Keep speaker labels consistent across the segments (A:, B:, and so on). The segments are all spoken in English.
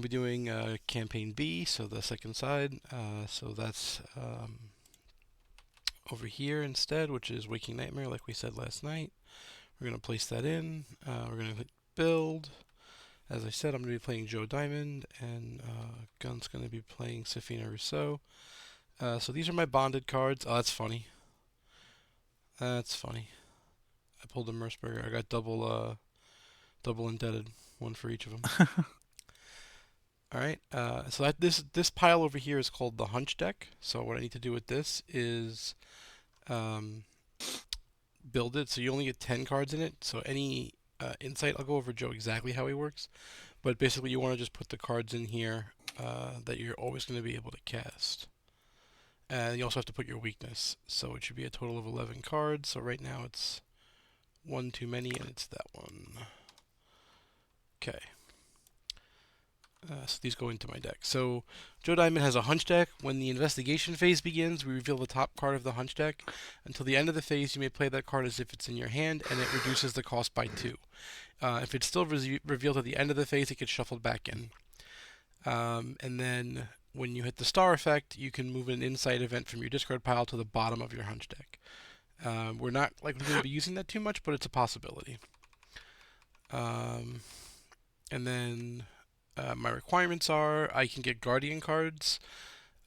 A: be doing campaign B, so the second side. So that's over here instead, which is Waking Nightmare, like we said last night. We're going to place that in. We're going to click build. As I said, I'm going to be playing Joe Diamond, and Gun's going to be playing Safina Rousseau. So these are my bonded cards. Oh, that's funny. That's funny. I pulled a Merceberger. I got double indebted, one for each of them. All right. So this pile over here is called the Hunch deck. So what I need to do with this is um, build it. So you only get 10 cards in it. So any insight, I'll go over Joe exactly how he works. But basically, you want to just put the cards in here that you're always going to be able to cast. And you also have to put your weakness. So it should be a total of 11 cards. So right now it's one too many, and it's that one. Okay. So these go into my deck. So Joe Diamond has a Hunch deck. When the investigation phase begins, we reveal the top card of the Hunch deck. Until the end of the phase, you may play that card as if it's in your hand, and it reduces the cost by 2. If it's still revealed at the end of the phase, it gets shuffled back in. And then when you hit the star effect, you can move an insight event from your discard pile to the bottom of your Hunch deck. We're not likely going to be using that too much, but it's a possibility. And then my requirements are I can get Guardian cards,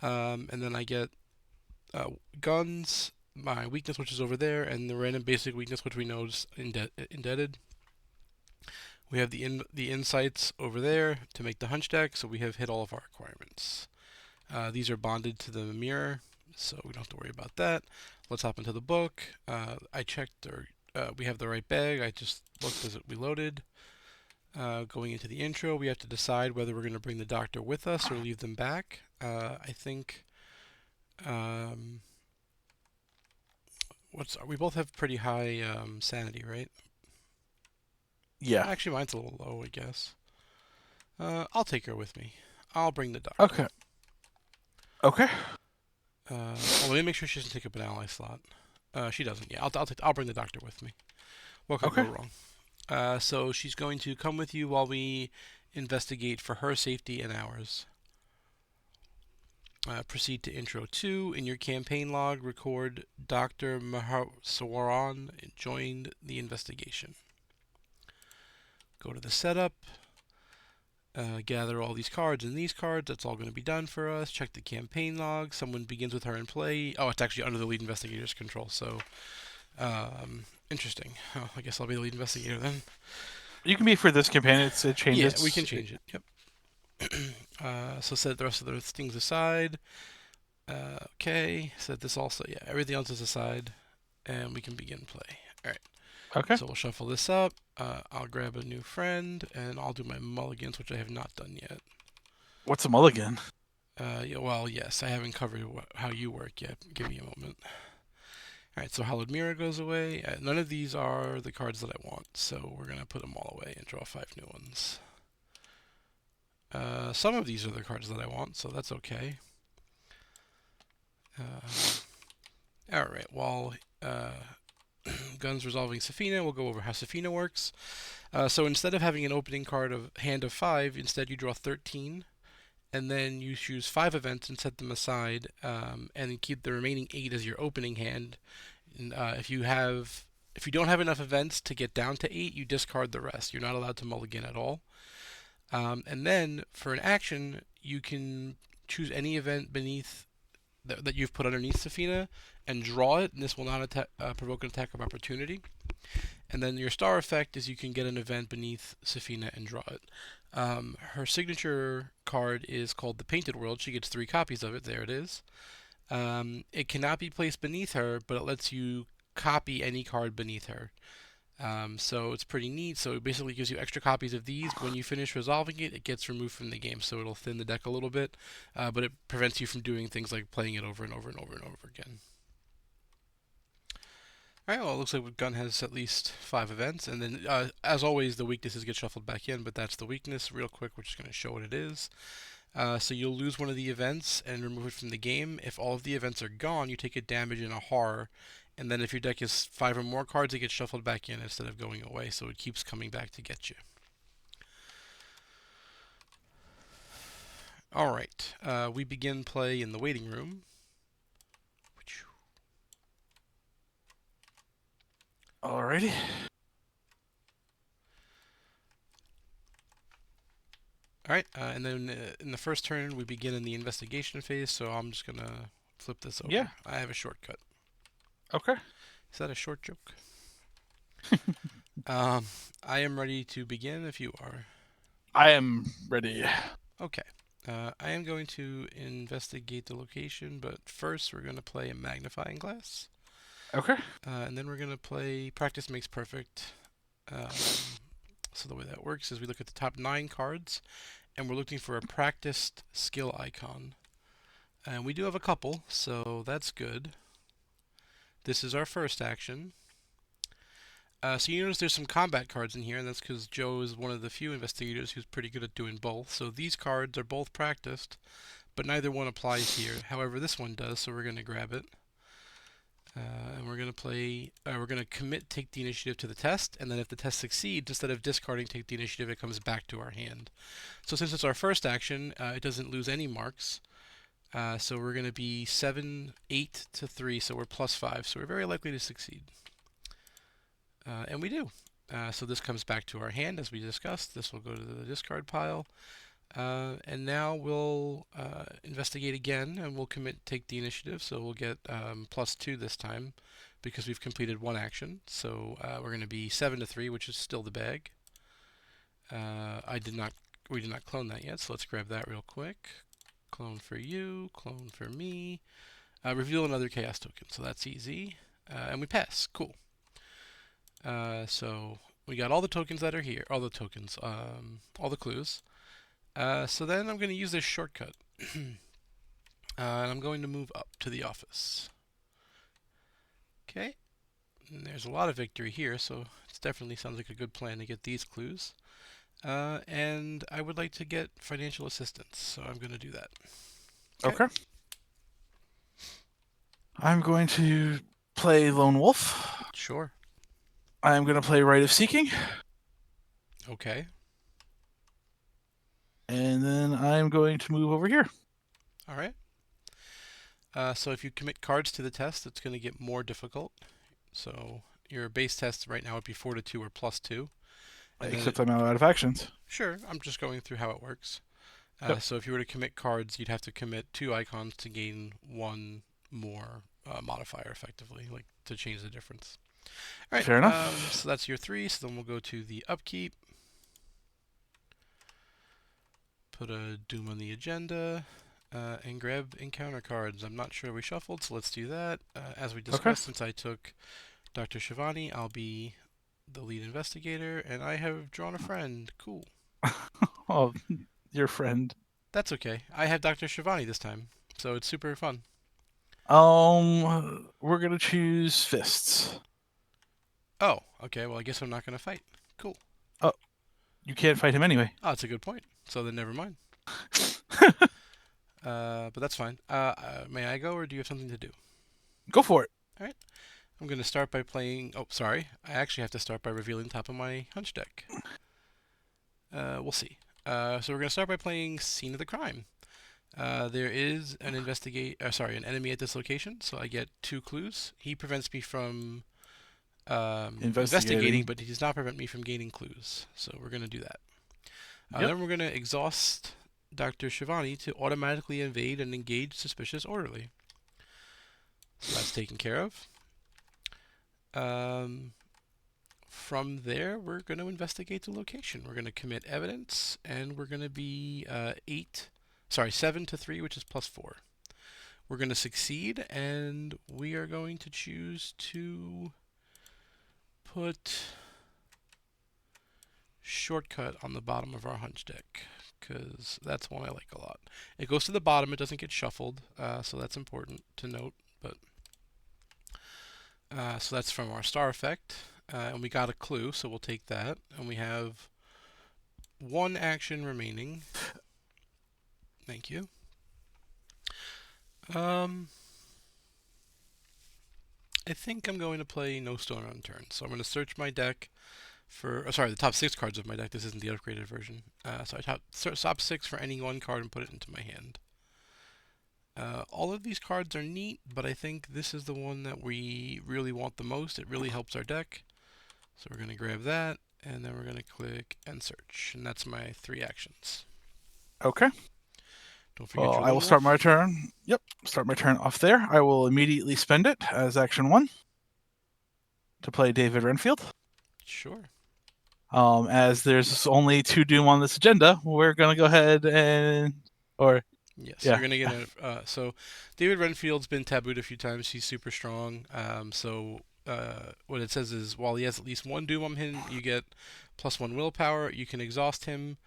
A: and then I get guns, my weakness, which is over there, and the random basic weakness, which we know is indebted. We have the insights over there to make the Hunch deck, so we have hit all of our requirements. These are bonded to the mirror, so we don't have to worry about that. Let's hop into the book. I checked, we have the right bag. I just looked as it reloaded. Going into the intro, we have to decide whether we're going to bring the doctor with us or leave them back. I think we both have pretty high sanity, right?
B: Yeah.
A: Actually, mine's a little low, I guess. I'll take her with me. I'll bring the doctor.
B: Okay. Okay.
A: Let me make sure she doesn't take up an ally slot. She doesn't. Yeah, I'll bring the doctor with me. What could go
B: Okay.
A: wrong? So she's going to come with you while we investigate for her safety and ours. Proceed to intro 2. In your campaign log, record Dr. Mahasawaran joined the investigation. Go to the setup. Gather all these cards and these cards. That's all going to be done for us. Check the campaign log. Someone begins with her in play. Oh, it's actually under the lead investigator's control. So, interesting. Oh, I guess I'll be the lead investigator then.
B: You can be for this campaign. It changes.
A: Yeah, we can change it. Yep. So set the rest of the things aside. Okay. Set this also. Yeah, everything else is aside, and we can begin play. All right.
B: Okay.
A: So we'll shuffle this up. I'll grab a new friend, and I'll do my mulligans, which I have not done yet.
B: What's a mulligan?
A: Yeah, well, yes, I haven't covered how you work yet. Give me a moment. Alright, so Hallowed Mirror goes away. None of these are the cards that I want, so we're going to put them all away and draw 5 new ones. Some of these are the cards that I want, so that's okay. Alright, while Gun's resolving Safina, we'll go over how Safina works. So instead of having an opening card of hand of 5, instead you draw 13. And then you choose 5 events and set them aside, and keep the remaining 8 as your opening hand. And, if you don't have enough events to get down to 8, you discard the rest. You're not allowed to mulligan at all. And then for an action, you can choose any event beneath that you've put underneath Safina and draw it, and this will not provoke an attack of opportunity. And then your star effect is you can get an event beneath Safina and draw it. Her signature card is called the Painted World. She gets 3 copies of it. There it is. It cannot be placed beneath her, but it lets you copy any card beneath her. So it's pretty neat. So it basically gives you extra copies of these. When you finish resolving it, it gets removed from the game. So it'll thin the deck a little bit, but it prevents you from doing things like playing it over and over and over and over again. Alright, well, it looks like Gun has at least 5 events, and then, as always, the weaknesses get shuffled back in, but that's the weakness. Real quick, we're just going to show what it is. So you'll lose one of the events and remove it from the game. If all of the events are gone, you take a damage and a horror, and then if your deck is 5 or more cards, it gets shuffled back in instead of going away, so it keeps coming back to get you. All right. We begin play in the waiting room.
B: Alrighty.
A: All right. And then in the first turn, we begin in the investigation phase. So I'm just gonna flip this
B: Yeah.
A: over. I have a shortcut.
B: Okay.
A: Is that a short joke? I am ready to begin if you are.
B: I am ready.
A: Okay. I am going to investigate the location, but first we're going to play a magnifying glass.
B: Okay.
A: And then we're going to play practice makes perfect. So the way that works is we look at the top 9 cards, and we're looking for a practiced skill icon. And we do have a couple, so that's good. This is our first action. So you notice there's some combat cards in here, and that's because Joe is one of the few investigators who's pretty good at doing both. So these cards are both practiced, but neither one applies here. However, this one does, so we're going to grab it. And we're going to play, we're going to commit take the initiative to the test, and then if the test succeeds, instead of discarding take the initiative, it comes back to our hand. So since it's our first action, it doesn't lose any marks. So we're going to be 7, 8 to 3, so we're +5, so we're very likely to succeed. And we do. So this comes back to our hand, as we discussed. This will go to the discard pile. And now we'll investigate again, and we'll take the initiative. So we'll get +2 this time, because we've completed one action. So we're going to be 7 to 3, which is still the bag. We did not clone that yet, so let's grab that real quick. Clone for you, clone for me. Reveal another chaos token, so that's easy. And we pass. Cool. So we got all the tokens that are here, all the tokens, all the clues. So then I'm going to use this shortcut. And I'm going to move up to the office. Okay. And there's a lot of victory here, so it definitely sounds like a good plan to get these clues. And I would like to get financial assistance, so I'm going to do that.
B: Okay. I'm going to play Lone Wolf.
A: Sure.
B: I'm going to play Rite of Seeking.
A: Okay.
B: And then I'm going to move over here.
A: All right. So if you commit cards to the test, it's going to get more difficult. So your base test right now would be 4 to 2 or +2.
B: Except I'm out of actions.
A: Sure, I'm just going through how it works.
B: Yep.
A: So if you were to commit cards, you'd have to commit 2 icons to gain 1 more modifier, effectively, like to change the difference. All right.
B: Fair enough.
A: So that's your 3. So then we'll go to the upkeep. Put a Doom on the agenda. And grab encounter cards. I'm not sure we shuffled, so let's do that. As we discussed, since I took Dr. Shivani, I'll be the lead investigator, and I have drawn a friend. Cool.
B: Oh, your friend.
A: That's okay. I have Dr. Shivani this time, so it's super fun.
B: We're gonna choose fists.
A: Oh, okay. Well, I guess I'm not going to fight. Cool.
B: Oh, you can't fight him anyway.
A: Oh, that's a good point. So then never mind. But that's fine. May I go, or do you have something to do?
B: Go for it.
A: All right. I'm going to start by playing... Oh, sorry. I actually have to start by revealing the top of my hunch deck. We'll see. So we're going to start by playing Scene of the Crime. There is an an enemy at this location, so I get 2 clues. He prevents me from investigating, but he does not prevent me from gaining clues. So we're going to do that. Then we're going to exhaust Dr. Shivani to automatically invade and engage suspicious orderly. So that's taken care of. From there, we're going to investigate the location. We're going to commit evidence, and we're going to be 7 to 3, which is +4. We're going to succeed, and we are going to choose to put shortcut on the bottom of our hunch deck, because that's one I like a lot. It goes to the bottom, it doesn't get shuffled, so that's important to note. But so that's from our star effect, and we got a clue, so we'll take that. And we have 1 action remaining. Thank you. I think I'm going to play No Stone Unturned. So I'm going to search my deck Sorry, the top 6 cards of my deck. This isn't the upgraded version. So I top 6 for any one card and put it into my hand. All of these cards are neat, but I think this is the one that we really want the most. It really helps our deck. So we're going to grab that, and then we're going to click and search. And that's my 3 actions.
B: Okay.
A: Don't forget
B: Well,
A: your
B: I will
A: Lone
B: start my
A: Wolf.
B: turn. Yep, start my turn off there. I will immediately spend it as action 1 to play David Renfield.
A: Sure.
B: As there's only 2 Doom on this agenda, we're gonna go ahead and, or
A: Yes,
B: yeah,
A: you're gonna get a. So, David Renfield's been tabooed a few times. He's super strong. What it says is, while he has at least 1 Doom on him, you get +1 willpower. You can exhaust him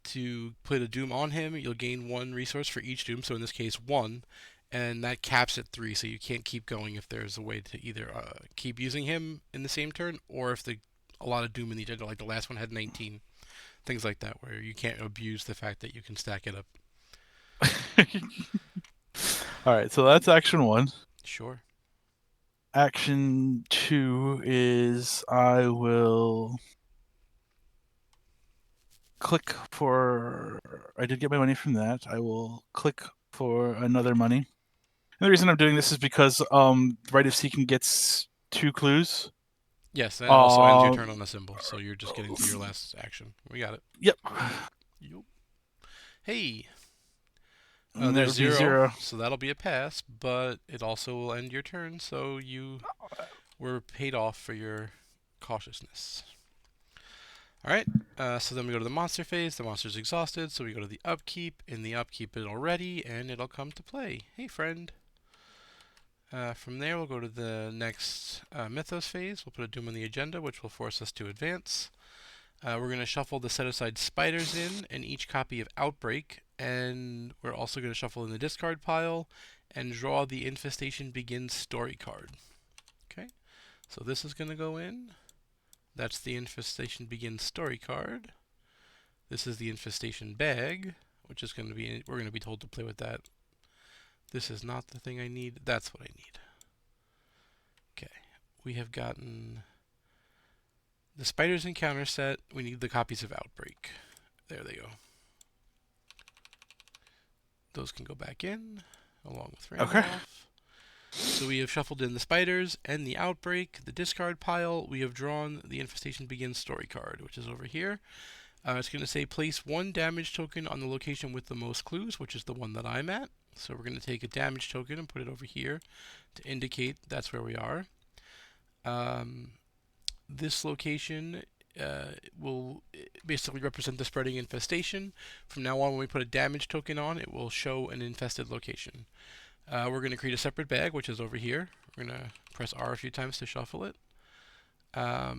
A: to put a Doom on him. You'll gain 1 resource for each Doom. So in this case, 1, and that caps at 3. So you can't keep going if there's a way to either keep using him in the same turn, or if a lot of Doom in the agenda, like the last one had 19, things like that, where you can't abuse the fact that you can stack it up.
B: All right, so that's action 1.
A: Sure.
B: Action 2 is I will click for. I did get my money from that. I will click for another money. And the reason I'm doing this is because Rite of Seeking gets 2 clues.
A: Yes, and it also ends your
B: Um,
A: turn on a symbol, so you're just getting to your last action. We got it.
B: yep.
A: Yup. Hey,
B: And that
A: there's
B: would be
A: 0,
B: 0.
A: so that'll be a pass, but it also will end your turn, so you were paid off for your cautiousness. Alright, so then we go to the monster phase. The monster's exhausted, so we go to the upkeep. In the upkeep, it'll ready, and it'll come to play. Hey, friend. From there, we'll go to the next Mythos phase. We'll put a Doom on the agenda, which will force us to advance. We're going to shuffle the set-aside spiders in, and each copy of Outbreak, and we're also going to shuffle in the discard pile and draw the Infestation Begins story card. Okay, so this is going to go in. That's the Infestation Begins story card. This is the Infestation bag, which is going to be, we're going to be told to play with that. This is not the thing I need. That's what I need. Okay, we have gotten the Spiders Encounter set. We need the copies of Outbreak. There they go. Those can go back in, along with Randolph.
B: Okay.
A: So we have shuffled in the Spiders and the Outbreak, the discard pile. We have drawn the Infestation Begins story card, which is over here. It's going to say place 1 damage token on the location with the most clues, which is the one that I'm at. So we're going to take a damage token and put it over here to indicate that's where we are. This location will basically represent the spreading infestation. From now on, when we put a damage token on, it will show an infested location. We're going to create a separate bag, which is over here. We're going to press R a few times to shuffle it. We're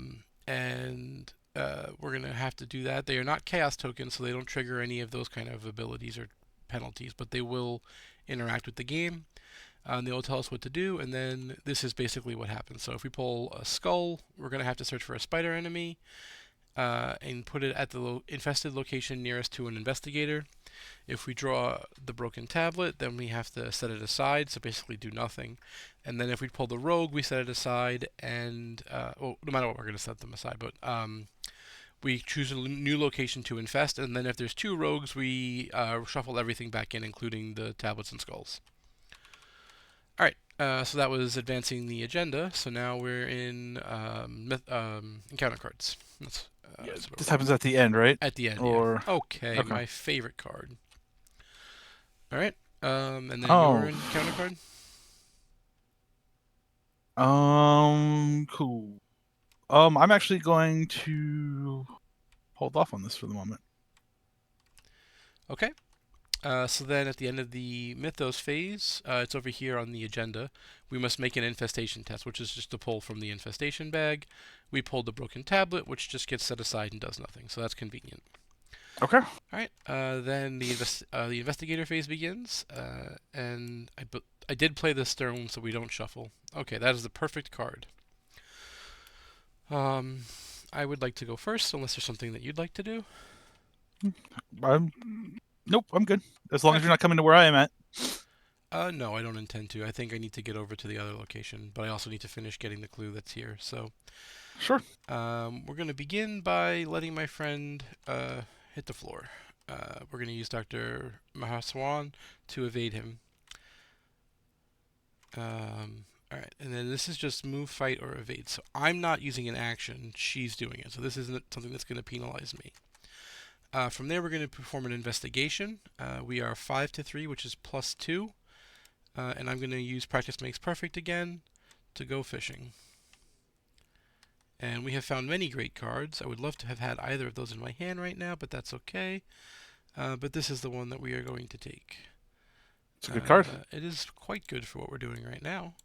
A: going to have to do that. They are not chaos tokens, so they don't trigger any of those kind of abilities or penalties, but they will interact with the game. They will tell us what to do, and then this is basically what happens. So if we pull a skull, we're going to have to search for a spider enemy and put it at the infested location nearest to an investigator. If we draw the broken tablet, then we have to set it aside, so basically do nothing. And then if we pull the rogue, we set it aside, and no matter what, we're going to set them aside, but we choose a new location to infest, and then if there's 2 rogues, we shuffle everything back in, including the tablets and skulls. Alright, so that was advancing the agenda, so now we're in encounter cards.
B: This happens at the end, right?
A: At the end,
B: Or
A: yeah. Okay,
B: okay.
A: my favorite card. Alright, and then
B: Oh.
A: your encounter card?
B: Cool. I'm actually going to hold off on this for the moment.
A: Okay. So then at the end of the Mythos phase, it's over here on the agenda. We must make an infestation test, which is just a pull from the infestation bag. We pulled the broken tablet, which just gets set aside and does nothing, so that's convenient.
B: Okay.
A: All right. Then the investigator phase begins, and I did play the stone, so we don't shuffle. Okay, that is the perfect card. I would like to go first, unless there's something that you'd like to do.
B: Nope, I'm good. As long as
A: Okay.
B: you're not coming to where I am at.
A: No, I don't intend to. I think I need to get over to the other location, but I also need to finish getting the clue that's here. So,
B: Sure.
A: We're going to begin by letting my friend hit the floor. We're going to use Dr. Mahaswan to evade him. Alright, and then this is just move, fight, or evade. So I'm not using an action, she's doing it. So this isn't something that's going to penalize me. From there, we're going to perform an investigation. We are 5 to 3, which is +2. And I'm going to use Practice Makes Perfect again to go fishing. And we have found many great cards. I would love to have had either of those in my hand right now, but that's okay. But this is the one that we are going to take.
B: It's a good card.
A: It is quite good for what we're doing right now.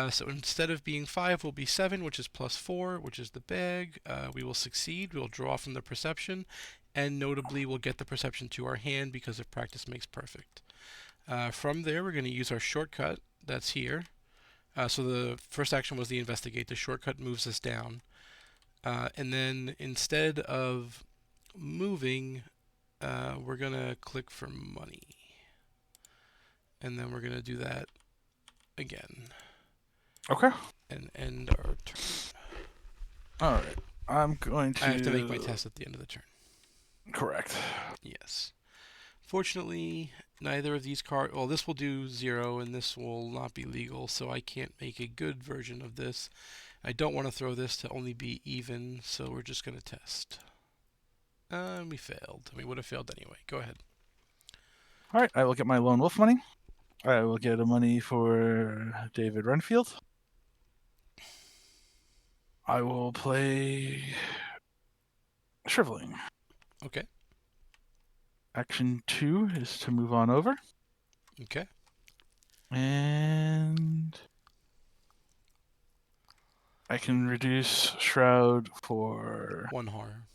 A: So instead of being 5, we'll be 7, which is +4, which is the bag. We will succeed. We'll draw from the perception. And notably, we'll get the perception to our hand because of Practice Makes Perfect. From there, we're going to use our shortcut that's here. So the first action was the investigate. The shortcut moves us down. And then instead of moving, we're going to click for money. And then we're going to do that again.
B: Okay.
A: And end our turn.
B: All right. I'm going to...
A: I have to make my test at the end of the turn.
B: Correct.
A: Yes. Fortunately, neither of these cards... Well, this will do 0, and this will not be legal, so I can't make a good version of this. I don't want to throw this to only be even, so we're just going to test. We failed. We would have failed anyway. Go ahead.
B: All right. I will get my lone wolf money. I will get a money for David Renfield. I will play Shriveling.
A: Okay.
B: Action 2 is to move on over.
A: Okay.
B: And I can reduce Shroud for
A: 1 horror.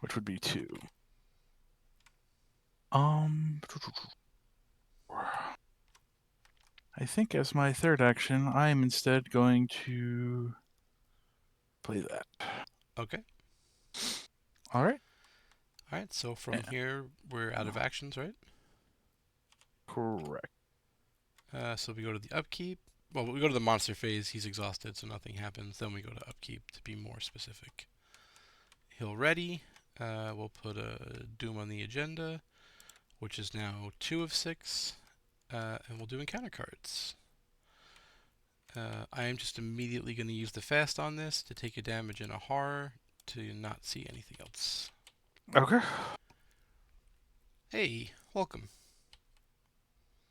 B: which would be 2. I think as my third action, I am instead going to play that.
A: Okay.
B: All right.
A: All right. So from here, we're out of actions, right?
B: Correct.
A: So we go to the upkeep. Well, we go to the monster phase. He's exhausted, so nothing happens. Then we go to upkeep to be more specific. He'll ready. We'll put a Doom on the agenda, which is now 2 of 6. And we'll do encounter cards. I am just immediately going to use the fast on this to take a damage and a horror to not see anything else.
B: Okay.
A: Hey, welcome.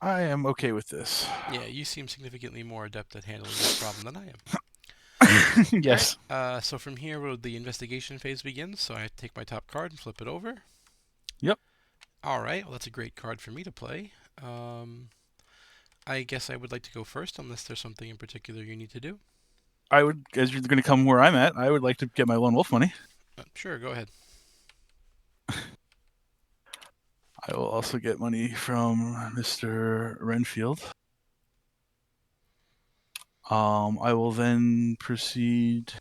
B: I am okay with this.
A: Yeah, you seem significantly more adept at handling this problem than I am.
B: Yes.
A: Right, so from here, the investigation phase begins. So I take my top card and flip it over.
B: Yep.
A: All right. Well, that's a great card for me to play. I guess I would like to go first, unless there's something in particular you need to do.
B: I would, as you're going to come where I'm at, I would like to get my lone wolf money.
A: Sure, go ahead.
B: I will also get money from Mr. Renfield. I will then proceed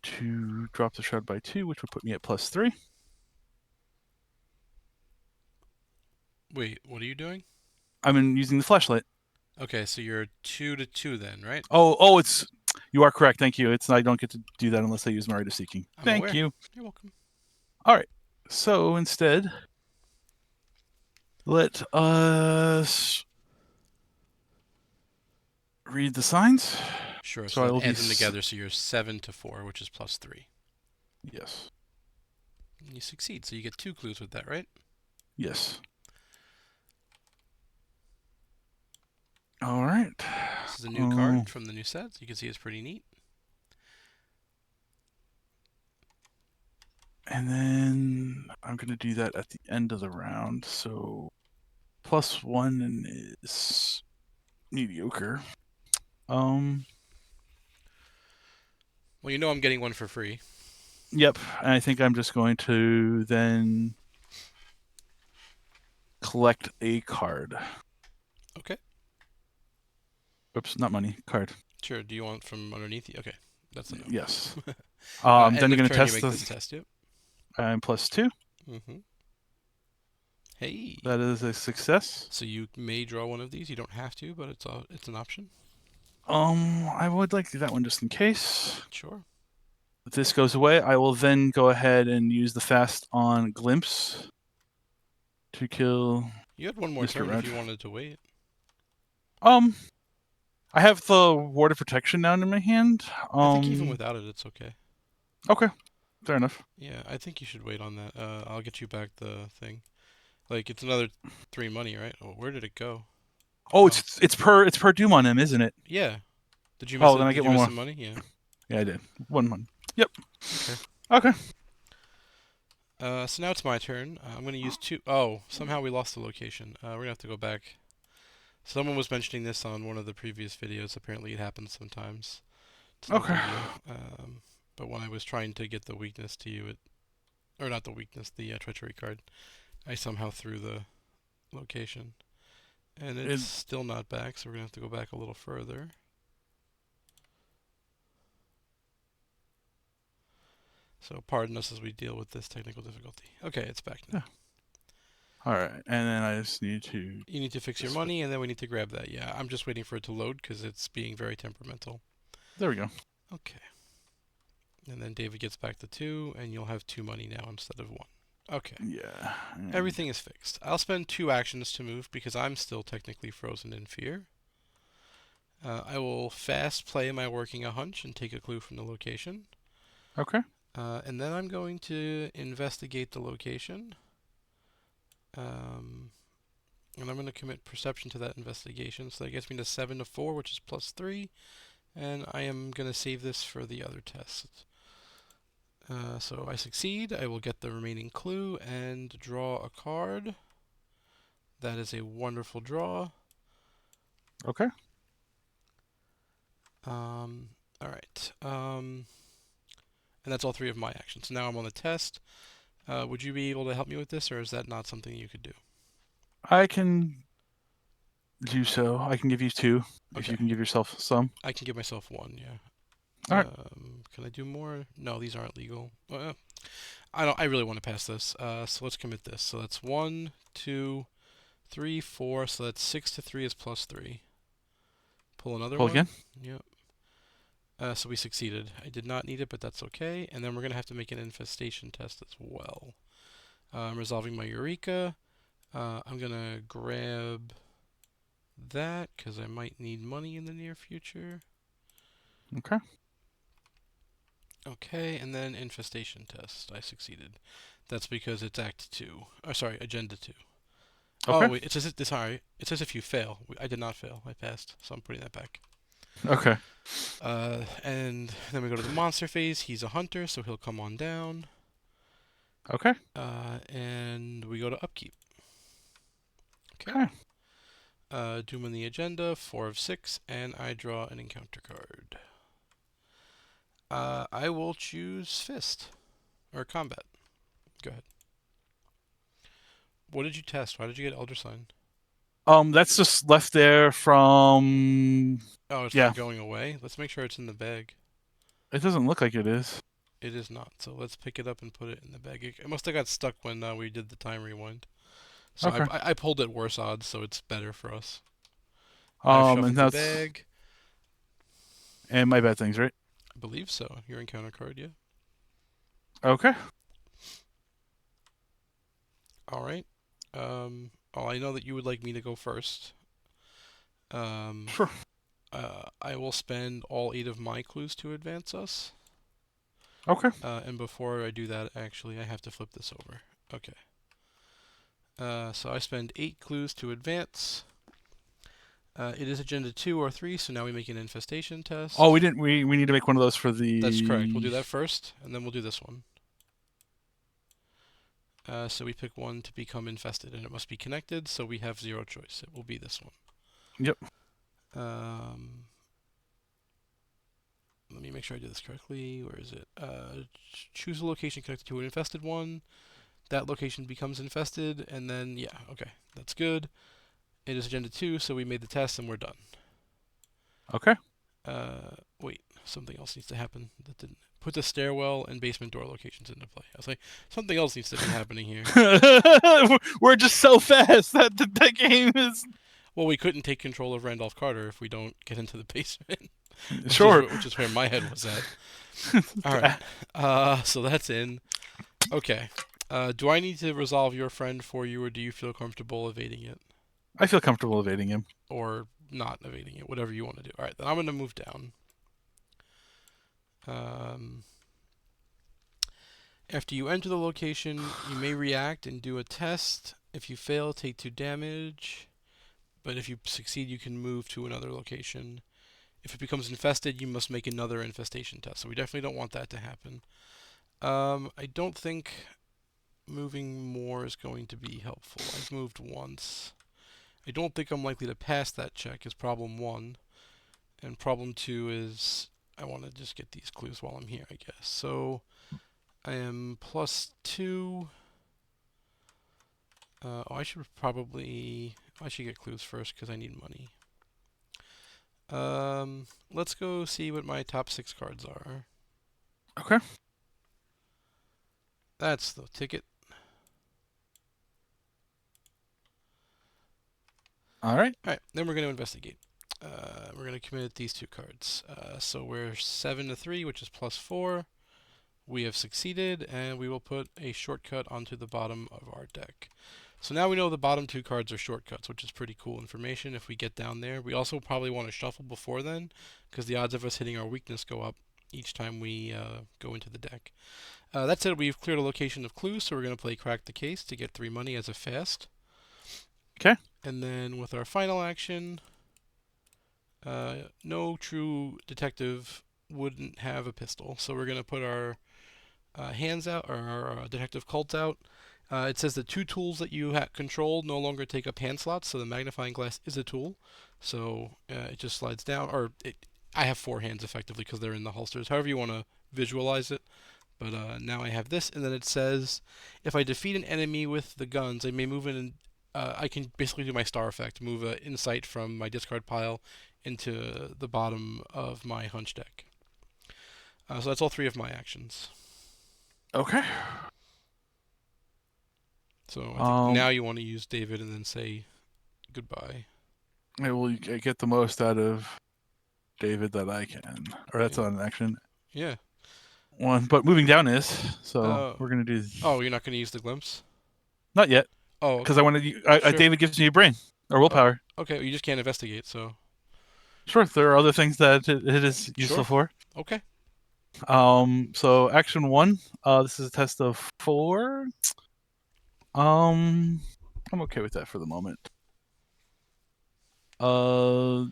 B: to drop the shroud by 2, which would put me at +3.
A: Wait, what are you doing?
B: I'm using the flashlight.
A: Okay, so you're 2 to 2 then, right?
B: Oh, it's... You are correct. Thank you. I don't get to do that unless I use my Rite of Seeking. Thank
A: aware.
B: you.
A: You're welcome.
B: All right. So instead, let us read the signs.
A: Sure,
B: So I
A: so
B: will
A: add
B: be
A: them together, so you're 7 to 4, which is +3.
B: Yes.
A: You succeed, so you get 2 clues with that, right?
B: Yes. All right.
A: This is a new card from the new set, so you can see it's pretty neat.
B: And then I'm going to do that at the end of the round. So +1 is mediocre.
A: Well, you know I'm getting one for free.
B: Yep. And I think I'm just going to then collect a card.
A: Okay.
B: Oops, not money, card.
A: Sure. Do you want from underneath you? Okay, that's a no.
B: Yes.
A: Then
B: you're going to test
A: you make this test. Yep.
B: I'm +2.
A: Mm-hmm. Hey.
B: That is a success.
A: So you may draw one of these. You don't have to, but it's an option.
B: I would like to do that one just in case.
A: Sure.
B: this goes away. I will then go ahead and use the fast on Glimpse to kill
A: You had one more
B: Mr.
A: turn if
B: Red.
A: you wanted to wait.
B: Um, I have the Ward of Protection down in my hand.
A: I think even without it, it's okay.
B: Okay, fair enough.
A: Yeah, I think you should wait on that. I'll get you back the thing. Like, it's another 3 money, right? Oh, where did it go?
B: Oh,
A: Oh,
B: it's per doom on him, isn't it?
A: yeah. Did you miss
B: Oh,
A: it?
B: then I
A: Did
B: get
A: you
B: one
A: miss
B: more.
A: some money? Yeah.
B: Yeah, I did. 1 month. Yep.
A: Okay.
B: Okay.
A: So now it's my turn. I'm going to use 2. Oh, somehow we lost the location. We're going to have to go back. Someone was mentioning this on one of the previous videos. Apparently it happens sometimes. It's no
B: Okay.
A: big deal. But when I was trying to get the weakness to you, or not the weakness, the treachery card, I somehow threw the location. And it's still not back, so we're going to have to go back a little further. So pardon us as we deal with this technical difficulty. Okay, it's back now.
B: All right, and then I just need to.
A: You need to fix your money, and then we need to grab that. Yeah, I'm just waiting for it to load because it's being very temperamental.
B: There we go.
A: Okay. And then David gets back to 2, and you'll have 2 money now instead of 1. Okay.
B: Yeah.
A: Everything is fixed. I'll spend 2 actions to move because I'm still technically frozen in fear. I will fast play my working a hunch and take a clue from the location.
B: Okay.
A: And then I'm going to investigate the location. And I'm going to commit perception to that investigation. So that gets me to 7 to 4, which is plus 3. And I am going to save this for the other test. So I succeed. I will get the remaining clue and draw a card. That is a wonderful draw.
B: Okay.
A: All right. And that's all 3 of my actions. Now I'm on the test. Would you be able to help me with this, or is that not something you could do?
B: I can do so. I can give you 2 if
A: Okay.
B: you can give yourself some.
A: I can give myself 1, yeah.
B: All right.
A: Can I do more? No, these aren't legal. I really want to pass this. So let's commit this. So that's 1, 2, 3, 4. So that's 6 to 3 is plus 3. Pull another
B: Pull
A: one.
B: again.
A: Yep. So we succeeded. I did not need it, but that's okay. And then we're going to have to make an infestation test as well. I'm resolving my Eureka. I'm going to grab that because I might need money in the near future.
B: Okay.
A: Okay, and then infestation test. I succeeded. That's because it's Act 2. Oh, sorry, Agenda 2.
B: Okay.
A: Oh, wait, it says if you fail. I did not fail. I passed, so I'm putting that back.
B: Okay.
A: And then we go to the monster phase. He's a hunter, so he'll come on down.
B: Okay.
A: And we go to upkeep. Okay. Doom on the agenda, 4 of 6, and I draw an encounter card. I will choose Fist. Or Combat. Go ahead. What did you test? Why did you get Elder Sign?
B: That's just left there from.
A: Oh, it's
B: Yeah.
A: not going away? Let's make sure it's in the bag.
B: It doesn't look like it is.
A: It is not, so let's pick it up and put it in the bag. It must have got stuck when we did the time rewind. So
B: Okay.
A: I pulled at worse odds, so it's better for us. I've shuffled
B: And
A: the
B: that's
A: bag.
B: and my bad things, right?
A: I believe so. Your encounter card, yeah.
B: Okay.
A: All right. I know that you would like me to go first.
B: Sure.
A: I will spend all 8 of my clues to advance us.
B: Okay.
A: And before I do that, actually, I have to flip this over. Okay. So I spend 8 clues to advance. It is Agenda 2 or 3, so now we make an infestation test.
B: Oh, we didn't. We need to make one of those for the.
A: That's correct. We'll do that first, and then we'll do this one. So we pick one to become infested, and it must be connected, so we have 0 choice. It will be this one.
B: Yep.
A: Let me make sure I do this correctly. Where is it? Choose a location connected to an infested one. That location becomes infested, and then, yeah, okay, that's good. It is Agenda 2, so we made the test, and we're done.
B: Okay.
A: Wait, something else needs to happen. That didn't. Put the stairwell and basement door locations into play. I was like, something else needs to be happening here.
B: We're just so fast that game is.
A: Well, we couldn't take control of Randolph Carter if we don't get into the basement.
B: Sure.
A: Which is where my head was at. All right. So that's in. Okay. Do I need to resolve your friend for you, or do you feel comfortable evading it,
B: I feel comfortable evading him.
A: or not evading it? Whatever you want to do. All right. Then I'm gonna move down. Um, After you enter the location, you may react and do a test. If you fail, take 2 damage. But if you succeed, you can move to another location. If it becomes infested, you must make another infestation test. So we definitely don't want that to happen. I don't think moving more is going to be helpful. I've moved once. I don't think I'm likely to pass that check is problem 1. And problem 2 is I want to just get these clues while I'm here, I guess. So I am +2. I should probably... I should get clues first because I need money. Let's go see what my top 6 cards are.
B: Okay.
A: That's the ticket.
B: All right.
A: Alright, then we're going to investigate. We're going to commit these 2 cards. So we're 7-3, which is +4. We have succeeded, and we will put a shortcut onto the bottom of our deck. So now we know the bottom 2 cards are shortcuts, which is pretty cool information if we get down there. We also probably want to shuffle before then, because the odds of us hitting our weakness go up each time we go into the deck. That said, we've cleared a location of clues, so we're going to play Crack the Case to get 3 money as a fast.
B: Okay.
A: And then with our final action, no true detective wouldn't have a pistol, so we're going to put our hands out, or our detective cults out. It says the 2 tools that you control no longer take up hand slots, so the magnifying glass is a tool. So it just slides down, or I have 4 hands effectively because they're in the holsters. However you want to visualize it. But now I have this, and then it says if I defeat an enemy with the guns, I may move in. I can basically do my star effect, move an insight from my discard pile into the bottom of my hunch deck. So that's all 3 of my actions.
B: Okay.
A: So I think now you want to use David and then say goodbye.
B: I will get the most out of David that I can. Or that's
A: Yeah.
B: not an action.
A: Yeah.
B: One, but moving down is. So
A: Uh,
B: we're gonna do.
A: oh, you're not going to use the glimpse?
B: Not yet,
A: Oh,
B: because I
A: okay.
B: want to.
A: Sure.
B: David gives me a brain or
A: Oh,
B: willpower.
A: okay. You just can't investigate, so
B: Sure, there are other things that it is useful
A: sure.
B: for.
A: Okay.
B: So action 1. This is a test of 4. I'm okay with that for the moment. Uh,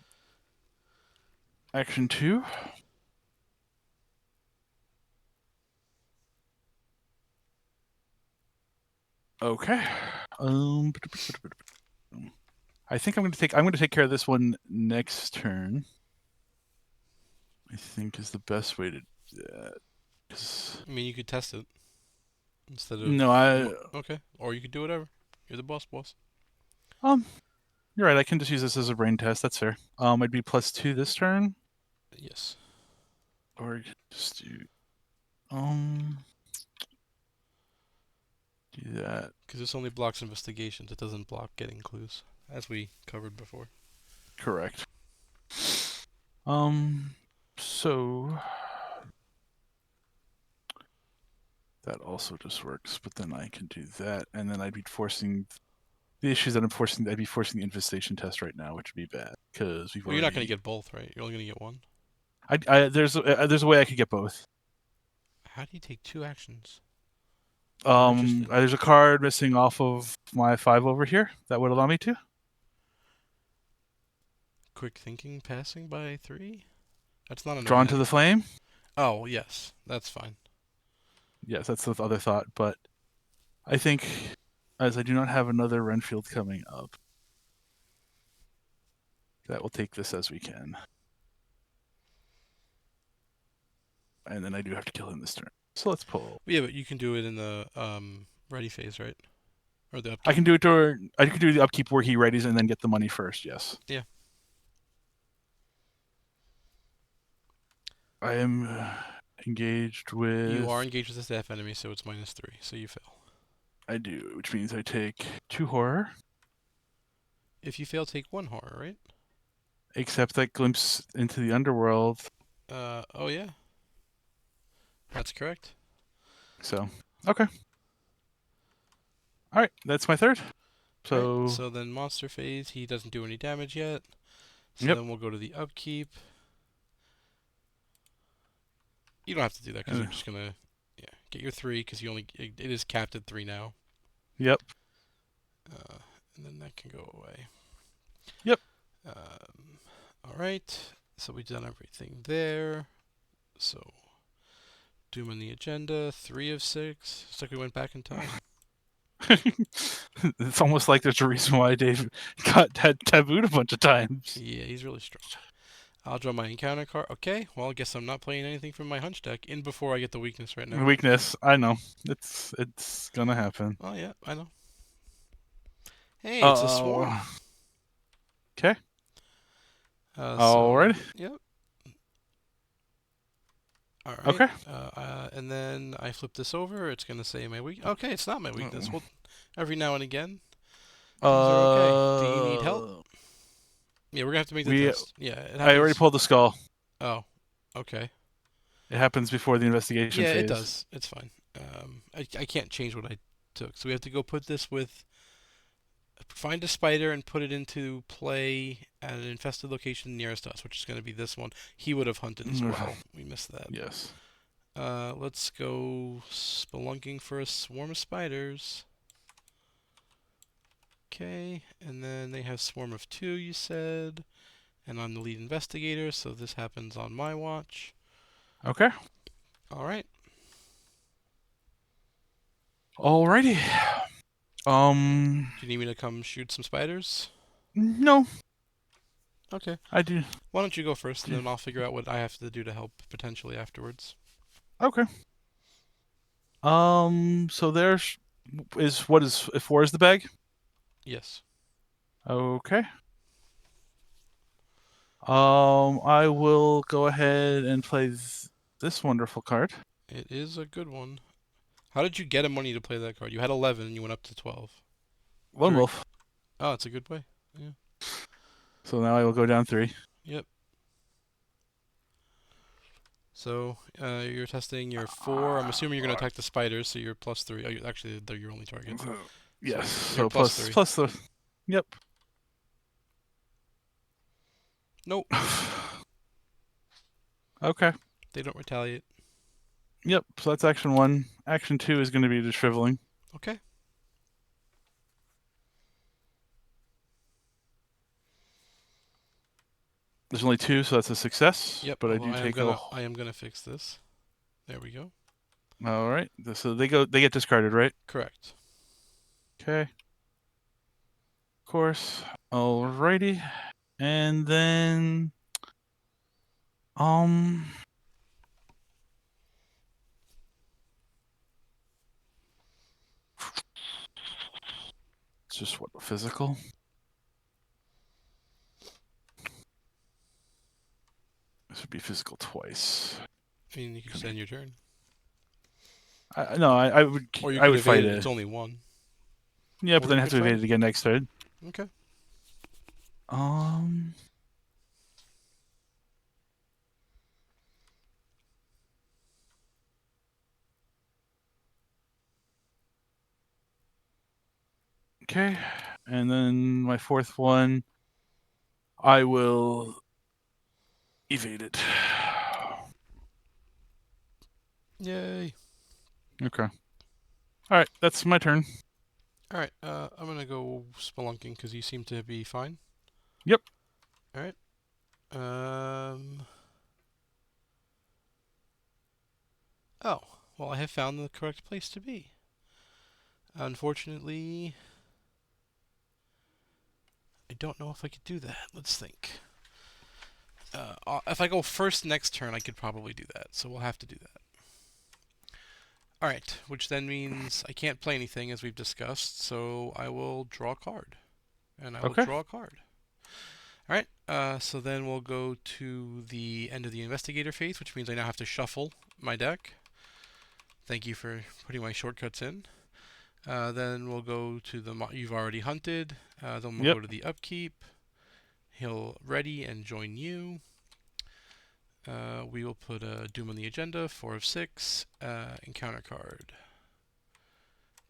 B: action 2. Okay. I think I'm gonna take care of this one next turn. I think is the best way to do that.
A: I mean, you could test it instead of.
B: No,
A: Okay. Or you could do whatever. You're the boss.
B: um you're right. I can just use this as a brain test. That's fair. I'd be +2 this turn,
A: Yes.
B: or just um do that.
A: Because this only blocks investigations. It doesn't block getting clues, as we covered before.
B: Correct. So that also just works, but then I can do that, and then I'd be forcing the issues that I'm forcing. I'd be forcing the infestation test right now, which would be bad because we've
A: Well, you're not going to
B: already.
A: get both, right? You're only going to get one.
B: There's a way I could get both.
A: How do you take 2 actions? Oh, interesting.
B: There's a card missing off of my 5 over here that would allow me to.
A: Quick thinking, passing by 3? That's not an
B: Drawn to
A: event.
B: the flame.
A: Oh, yes. That's fine.
B: Yes, that's the other thought, but I think as I do not have another Renfield coming up, that will take this as we can. And then I do have to kill him this turn. So let's pull.
A: Yeah, but you can do it in the ready phase, right? Or the
B: I
A: upkeep.
B: can do it to I can do the upkeep where he readies and then get the money first, yes.
A: Yeah.
B: I am engaged with.
A: You are engaged with a staff enemy, so it's -3, so you fail.
B: I do, which means I take 2 horror.
A: If you fail, take 1 horror, right?
B: Except that glimpse into the underworld.
A: Oh yeah. That's correct.
B: So, okay. All right, that's my third.
A: All right.
B: So,
A: So then monster phase, he doesn't do any damage yet. So
B: yep.
A: then we'll go to the upkeep. You don't have to do that because
B: Uh,
A: you're just gonna, yeah, get your 3 because you only it is capped at 3 now.
B: Yep.
A: Uh, and then that can go away.
B: Yep.
A: All right. So we've done everything there. So Doom on the agenda, 3 of 6. It's like we went back in time.
B: It's almost like there's a reason why Dave got tabooed a bunch of times.
A: Yeah, he's really strong. I'll draw my encounter card. Okay, well, I guess I'm not playing anything from my hunch deck in before I get the weakness right now.
B: Weakness, I know. It's gonna happen.
A: Oh, yeah, I know. Hey, it's a
B: Oh.
A: swarm.
B: Okay.
A: So,
B: All right.
A: yep. All right.
B: Okay.
A: And then I flip this over. It's going to say my weak. Okay, it's not my weakness. Well, every now and again, things are okay. Do you need help?
B: Uh,
A: Yeah, we're going to have to make the
B: we.
A: test. Yeah, it
B: I already
A: happens.
B: pulled the skull.
A: Oh, okay.
B: It happens before the investigation
A: Yeah, it
B: phase.
A: does. It's fine. I can't change what I took. So we have to go put this with. Find a spider and put it into play at an infested location nearest us, which is going to be this one. He would have hunted as well. We missed that.
B: Yes.
A: Let's go spelunking for a swarm of spiders. Okay, and then they have swarm of 2, you said. And I'm the lead investigator, so this happens on my watch.
B: Okay.
A: Alright.
B: Alrighty.
A: Do you need me to come shoot some spiders?
B: No,
A: Okay.
B: I do.
A: Why don't you go first, and then I'll figure out what I have to do to help potentially afterwards.
B: Okay. So there's is what is if 4 is the bag?
A: Yes.
B: Okay. I will go ahead and play this wonderful card.
A: It is a good one. How did you get a money to play that card? You had 11 and you went up to 12.
B: Lone Wolf.
A: Oh, it's a good way. Yeah.
B: So now I will go down 3.
A: Yep. So you're testing your 4. I'm assuming you're going to attack the spiders, so you're plus 3. Oh, actually, they're your only target.
B: Yes.
A: So you're
B: So
A: plus 3.
B: plus the. Yep.
A: Nope.
B: Okay.
A: They don't retaliate.
B: Yep. So that's action 1. Action 2 is going to be the shriveling.
A: Okay.
B: There's only 2, so that's a success.
A: Yep.
B: But I
A: Although
B: do take a.
A: I am gonna fix this. There we go.
B: All right. So they get discarded, right?
A: Correct.
B: Okay. Of course. Alrighty. And then um it's just what physical. This would be physical twice.
A: I mean, you can just end your turn,
B: No, I would
A: or you
B: I
A: could
B: would
A: evade
B: fight
A: it.
B: it.
A: It's only 1.
B: Yeah, but
A: Or
B: then
A: you
B: I have
A: could
B: to
A: fight
B: evade it again next turn.
A: Okay.
B: Um okay. And then my 4th one, I will evade it.
A: Yay.
B: Okay. All right, that's my turn.
A: All right. I'm gonna go spelunking because you seem to be fine.
B: Yep.
A: All right. Oh, well, I have found the correct place to be. Unfortunately, I don't know if I could do that. Let's think. If I go first next turn, I could probably do that. So we'll have to do that. All right, which then means I can't play anything as we've discussed. So I will draw a card, and I will
B: Okay.
A: draw a card. All right. So then we'll go to the end of the investigator phase, which means I now have to shuffle my deck. Thank you for putting my shortcuts in. Then we'll go to the you've already hunted. Then we'll
B: Yep.
A: go to the upkeep. He'll ready and join you. We will put a Doom on the agenda, 4 of 6, encounter card.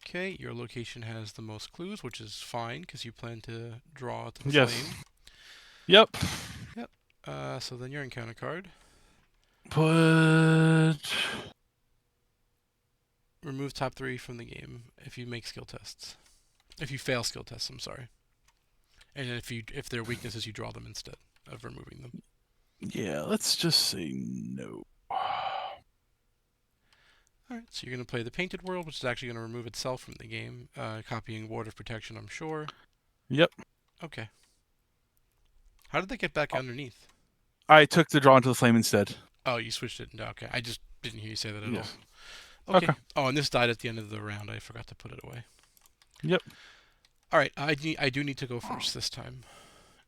A: Okay, your location has the most clues, which is fine because you plan to draw to the
B: Yes.
A: flame.
B: Yep.
A: Yep. So then your encounter card.
B: Put.
A: Remove top 3 from the game if you make skill tests. If you fail skill tests, I'm sorry. And if they're weaknesses, you draw them instead of removing them.
B: Yeah, let's just say no.
A: Alright, so you're going to play the Painted World, which is actually going to remove itself from the game, copying Ward of Protection, I'm sure.
B: Yep.
A: Okay. How did that get back underneath?
B: I took the draw into the flame instead.
A: Oh, you switched it. Okay, I just didn't hear you say that at
B: Yes.
A: all. Okay.
B: Okay.
A: Oh, and this died at the end of the round. I forgot to put it away.
B: Yep.
A: Alright, I do need to go first this time.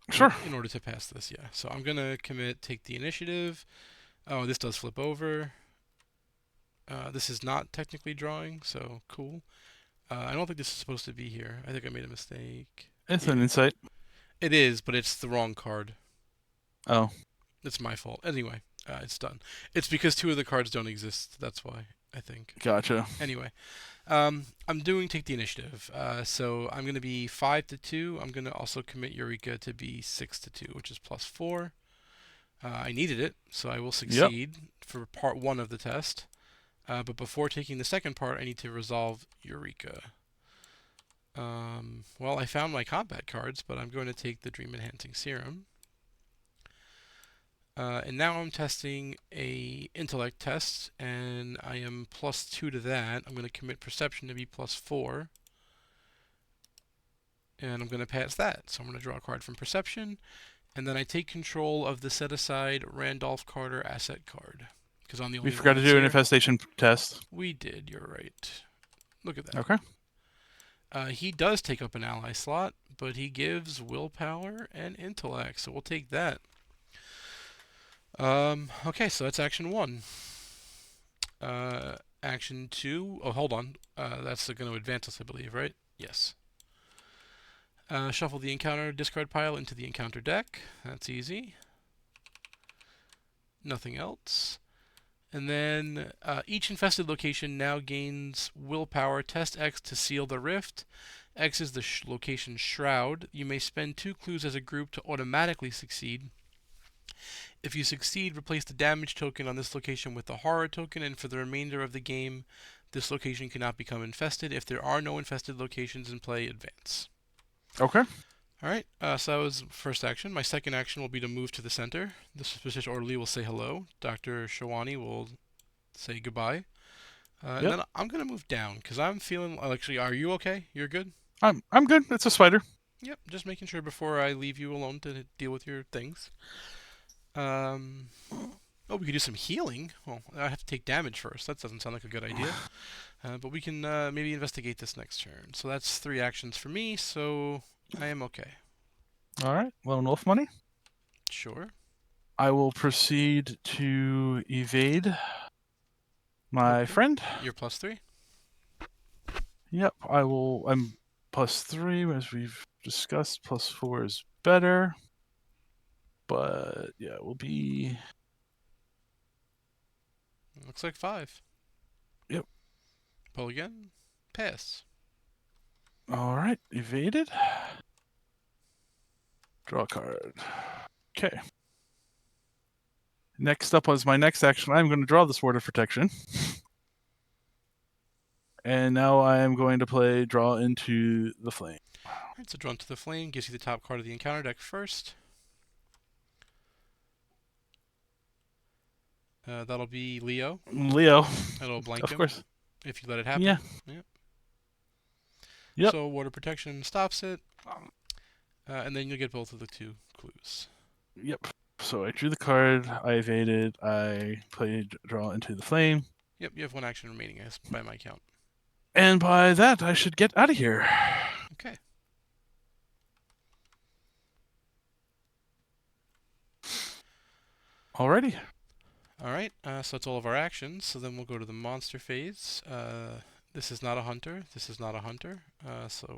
B: Sure.
A: In order to pass this, yeah. So I'm going to commit, take the initiative. Oh, this does flip over. This is not technically drawing, so cool. I don't think this is supposed to be here. I think I made a mistake.
B: It's
A: Yeah.
B: an insight.
A: It is, but it's the wrong card.
B: Oh.
A: It's my fault. Anyway, it's done. It's because 2 of the cards don't exist. That's why, I think.
B: Gotcha.
A: Anyway, I'm doing take the initiative. So I'm going to be 5 to 2. I'm going to also commit Eureka to be 6 to 2, which is +4. I needed it, so I will succeed for part 1 of the test. But before taking the second part, I need to resolve Eureka. Well, I found my combat cards, but I'm going to take the Dream Enhancing Serum. And now I'm testing a intellect test, and I am +2 to that. I'm going to commit Perception to be +4. And I'm going to pass that. So I'm going to draw a card from Perception, and then I take control of the set-aside Randolph Carter asset card. Because I'm the only
B: We forgot to do an infestation test.
A: We did, you're right. Look at that.
B: Okay.
A: He does take up an ally slot, but he gives willpower and intellect, so we'll take that. Okay, so that's action 1. Action 2. Oh, hold on. That's going to advance us, I believe, right? Yes. Shuffle the encounter discard pile into the encounter deck. That's easy. Nothing else. And then each infested location now gains willpower. Test X to seal the rift. X is the location shroud. You may spend 2 clues as a group to automatically succeed. If you succeed, replace the damage token on this location with the horror token, and for the remainder of the game, this location cannot become infested. If there are no infested locations in play, advance.
B: Okay.
A: Alright, so that was first action. My second action will be to move to the center. The suspicious orderly will say hello. Dr. Shawani will say goodbye. And then I'm going to move down, because I'm feeling... Actually, are you okay? You're good?
B: I'm good. It's a spider.
A: Yep, just making sure before I leave you alone to deal with your things. Oh, we could do some healing. Well, I have to take damage first. That doesn't sound like a good idea. But we can maybe investigate this next turn. So that's 3 actions for me, so I am okay.
B: All right. Lone wolf money.
A: Sure.
B: I will proceed to evade my friend.
A: You're +3?
B: Yep. I will. I'm +3, as we've discussed. +4 is better. But yeah, it will be.
A: Looks like 5.
B: Yep.
A: Pull again. Pass.
B: All right. Evaded. Draw a card. Okay. Next up was my next action. I'm going to draw the Sword of Protection. And now I am going to play Draw into the Flame.
A: Alright, so Drawn to the Flame gives you the top card of the encounter deck first. That'll be Leo.
B: Leo.
A: That'll blank
B: Of
A: him.
B: course.
A: If you let it happen.
B: Yeah. Yep.
A: So Water Protection stops it. And then you'll get both of the 2 clues.
B: Yep. So I drew the card, I evaded, I played Draw into the Flame.
A: Yep, you have 1 action remaining, by my count.
B: And by that, I should get out of here.
A: Okay.
B: Alrighty.
A: Alright, so that's all of our actions. So then we'll go to the monster phase. This is not a hunter. This is not a hunter.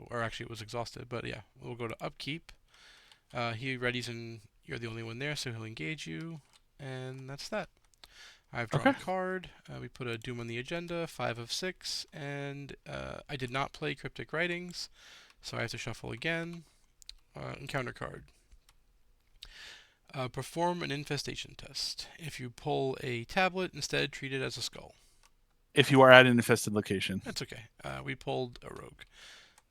A: Or actually it was exhausted, but yeah. We'll go to upkeep. He readies and you're the only one there, so he'll engage you. and that's that. I've drawn
B: Okay.
A: a card. We put a Doom on the agenda, 5 of 6, and I did not play Cryptic Writings, so I have to shuffle again. Encounter card. Perform an infestation test. If you pull a tablet, instead treat it as a skull.
B: If you are at an infested location.
A: That's okay. We pulled a rogue.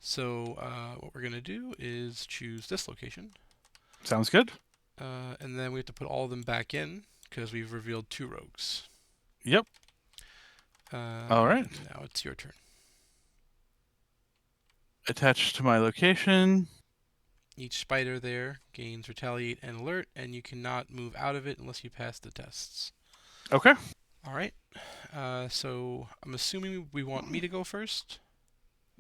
A: So what we're going to do is choose this location.
B: Sounds good.
A: And then we have to put all of them back in because we've revealed 2 rogues.
B: Yep. All right.
A: Now it's your turn.
B: Attached to my location.
A: Each spider there gains retaliate and alert, and you cannot move out of it unless you pass the tests.
B: Okay.
A: All right. So I'm assuming we want me to go first.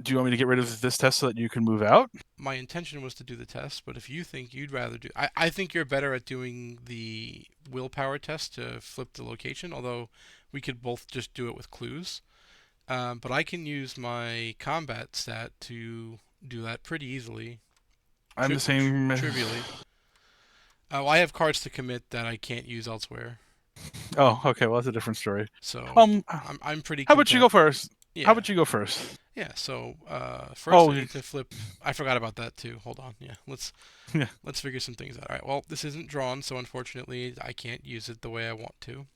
B: Do you want me to get rid of this test so that you can move out?
A: My intention was to do the test, but if you think you'd rather do, I think you're better at doing the willpower test to flip the location. Although we could both just do it with clues. But I can use my combat stat to do that pretty easily.
B: I'm the same.
A: Trivially. I have cards to commit that I can't use elsewhere.
B: Oh, okay. Well, that's a different story.
A: So
B: How
A: I'm pretty.
B: about you go first?
A: Yeah.
B: How about you go first?
A: Yeah. So first I need to flip. I forgot about that too. Hold on. Yeah. Let's figure some things out. All right. Well, this isn't drawn, so unfortunately I can't use it the way I want to.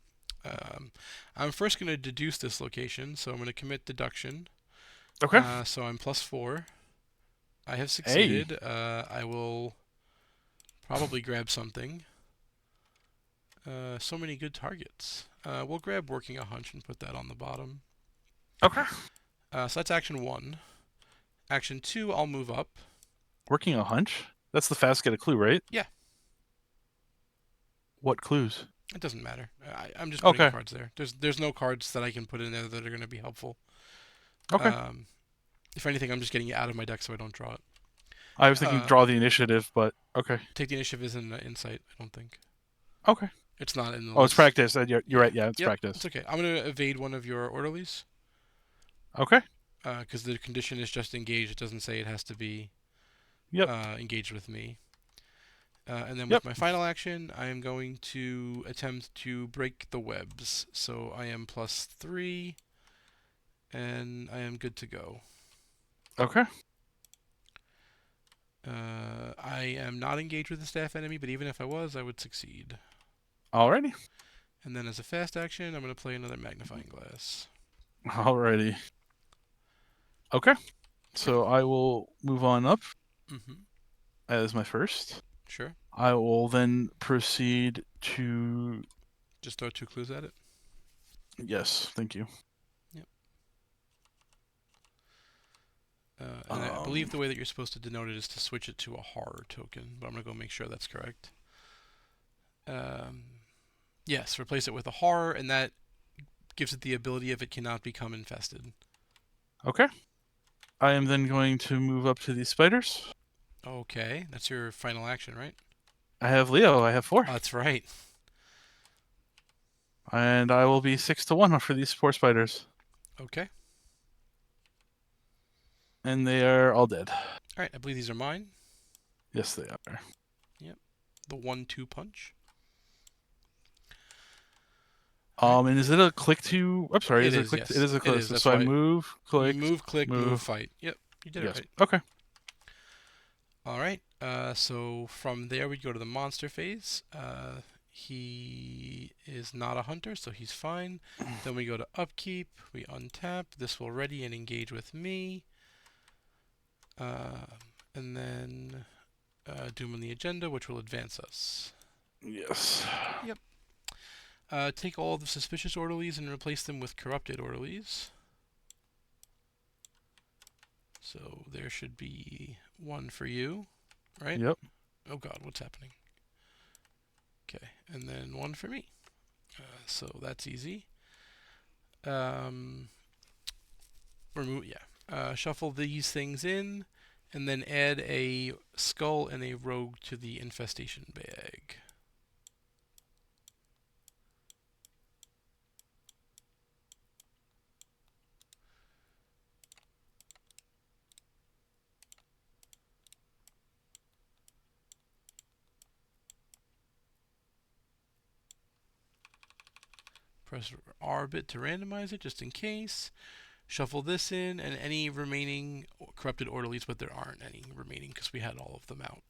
A: I'm first going to deduce this location, so I'm going to commit deduction.
B: Okay.
A: So I'm +4. I have succeeded.
B: Hey.
A: I will probably grab something. So many good targets. We'll grab working a hunch and put that on the bottom.
B: Okay.
A: So that's action 1. Action 2, I'll move up.
B: Working a hunch? That's the fast get a clue, right?
A: Yeah.
B: What clues?
A: It doesn't matter. I'm just putting
B: Okay.
A: cards there. There's no cards that I can put in there that are going to be helpful.
B: Okay.
A: If anything, I'm just getting it out of my deck so I don't draw it.
B: I was thinking draw the initiative, but okay.
A: Take the initiative isn't insight, I don't think.
B: Okay.
A: It's not in the
B: list. It's practice. You're right. Yeah, it's
A: Yep,
B: practice.
A: It's okay. I'm going to evade one of your orderlies.
B: Okay.
A: Because the condition is just engaged. It doesn't say it has to be engaged with me. And then with my final action, I am going to attempt to break the webs. So I am +3, and I am good to go.
B: Okay.
A: I am not engaged with the staff enemy, but even if I was, I would succeed.
B: Alrighty.
A: And then as a fast action, I'm going to play another magnifying glass.
B: Alrighty. Okay. So I will move on up as my first.
A: Sure.
B: I will then proceed to...
A: Just throw 2 clues at it?
B: Yes, thank you.
A: Yep. And I believe the way that you're supposed to denote it is to switch it to a horror token, but I'm going to go make sure that's correct. Yes, replace it with a horror, and that gives it the ability if it cannot become infested.
B: Okay. I am then going to move up to these spiders.
A: Okay, that's your final action, right?
B: I have Leo. I have 4.
A: That's right.
B: And I will be 6-1 for these 4 spiders.
A: Okay.
B: And they are all dead.
A: All right, I believe these are mine.
B: Yes, they are.
A: Yep. The 1-2 punch.
B: And is it a click to? I'm sorry.
A: It
B: is
A: is,
B: a click?
A: yes.
B: It is a click.
A: It is.
B: So I move, click.
A: You move, click, move, fight. Yep, you did it right.
B: Okay.
A: All right. So from there we go to the monster phase. He is not a hunter, so he's fine. Then we go to upkeep. We untap. This will ready and engage with me. And then Doom on the agenda, which will advance us.
B: Yes.
A: Yep. Take all the suspicious orderlies and replace them with corrupted orderlies. So there should be 1 for you, right?
B: Yep.
A: Oh God, what's happening? Okay, and then 1 for me. So that's easy. Shuffle these things in, and then add a skull and a rogue to the infestation bag. Press R bit to randomize it just in case. Shuffle this in, and any remaining corrupted orderlies, but there aren't any remaining because we had all of them out.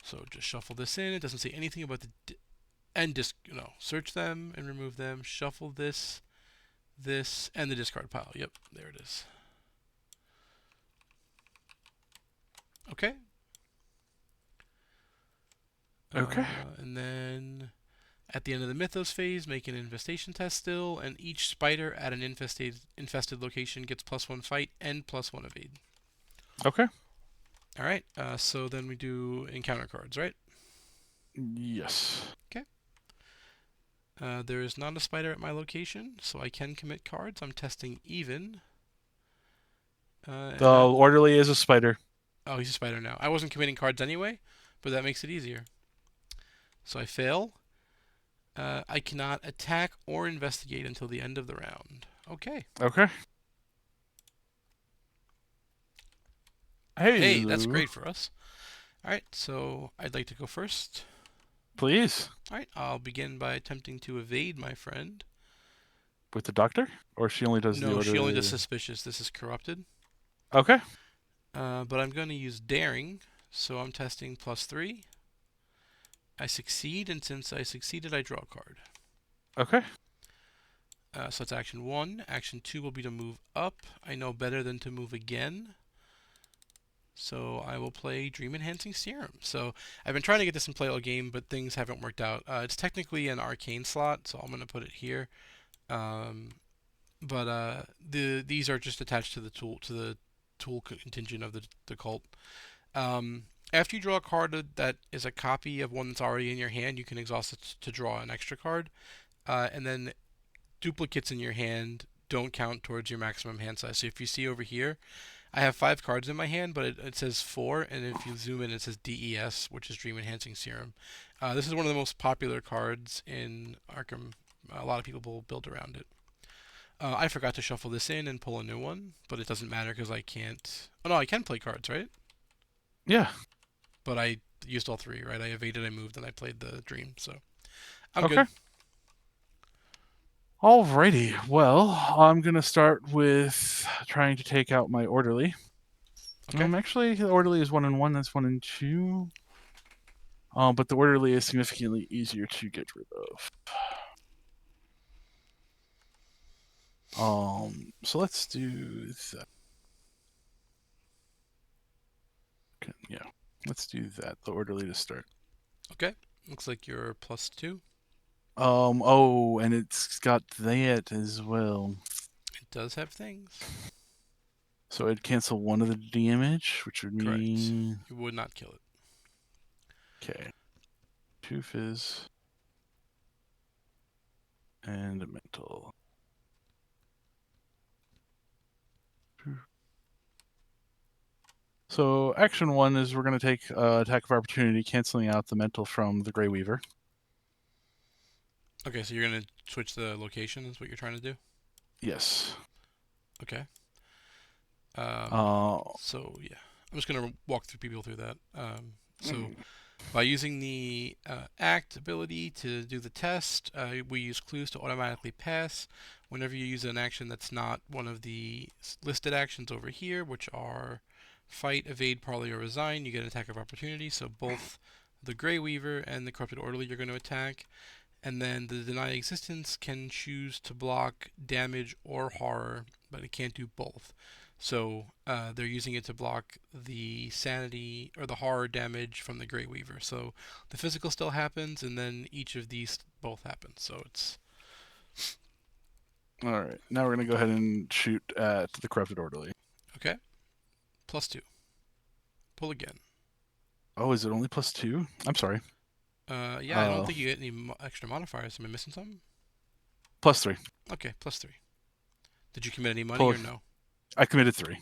A: So just shuffle this in. It doesn't say anything about the and search them and remove them. Shuffle this, and the discard pile. Yep, there it is. Okay.
B: Okay.
A: And then at the end of the Mythos phase, make an infestation test still, and each spider at an infested location gets +1 fight and +1 evade.
B: Okay.
A: All right. So then we do encounter cards, right?
B: Yes.
A: Okay. There is not a spider at my location, so I can commit cards. I'm testing even.
B: The orderly is a spider.
A: Oh, he's a spider now. I wasn't committing cards anyway, but that makes it easier. So I fail. I cannot attack or investigate until the end of the round. Okay.
B: Okay.
A: Hey, that's
B: Hello.
A: great for us. All right, so I'd like to go first.
B: Please.
A: All right, I'll begin by attempting to evade my friend.
B: With the doctor? Or she only does the
A: No,
B: order?
A: she only does suspicious. This is corrupted.
B: Okay.
A: But I'm going to use daring, so I'm testing +3. I succeed, and since I succeeded, I draw a card.
B: Okay.
A: So that's action 1. Action 2 will be to move up. I know better than to move again. So I will play Dream Enhancing Serum. So I've been trying to get this in play all game, but things haven't worked out. It's technically an arcane slot, so I'm going to put it here. But these are just attached to the tool contingent of the cult. After you draw a card that is a copy of one that's already in your hand, you can exhaust it to draw an extra card. And then duplicates in your hand don't count towards your maximum hand size. So if you see over here, I have 5 cards in my hand, but it says 4, and if you zoom in, it says DES, which is Dream Enhancing Serum. This is one of the most popular cards in Arkham. A lot of people will build around it. I forgot to shuffle this in and pull a new one, but it doesn't matter because I can't. Oh no, I can play cards, right?
B: Yeah.
A: But I used all 3, right? I evaded, I moved, and I played the dream, so I'm
B: Okay.
A: good.
B: Alrighty. Well, I'm gonna start with trying to take out my orderly.
A: Okay.
B: Actually, the orderly is 1 and 1. That's 1 and 2. But the orderly is significantly easier to get rid of. So let's do that. Okay, yeah, let's do that. The orderly to start.
A: Okay. Looks like you're +2.
B: Oh, and it's got that as well.
A: It does have things.
B: So I'd cancel 1 of the damage, which would
A: Correct.
B: mean
A: You would not kill it.
B: okay, 2 fizz and a mental. So action 1 is we're going to take attack of opportunity, canceling out the mental from the Grey Weaver.
A: Okay, so you're gonna switch the location. Is what you're trying to do?
B: Yes.
A: Okay.
B: Uh,
A: So yeah, I'm just gonna walk through people through that. So by using the act ability to do the test, we use clues to automatically pass. Whenever you use an action that's not one of the listed actions over here, which are fight, evade, parley, or resign, you get an attack of opportunity. So both the Grey Weaver and the Corrupted Orderly you're going to attack. And then the Deny Existence can choose to block damage or horror, but it can't do both. So they're using it to block the sanity or the horror damage from the Grey Weaver. So the physical still happens, and then each of these both happen. So it's
B: all right. Now we're going to go ahead and shoot at the Corrupted Orderly.
A: okay. +2. Pull again.
B: Oh, is it only +2? I'm sorry.
A: Yeah, I don't think you get any extra modifiers. Am I missing something?
B: +3.
A: Okay, +3. Did you commit any money
B: Pull.
A: or no?
B: I committed 3.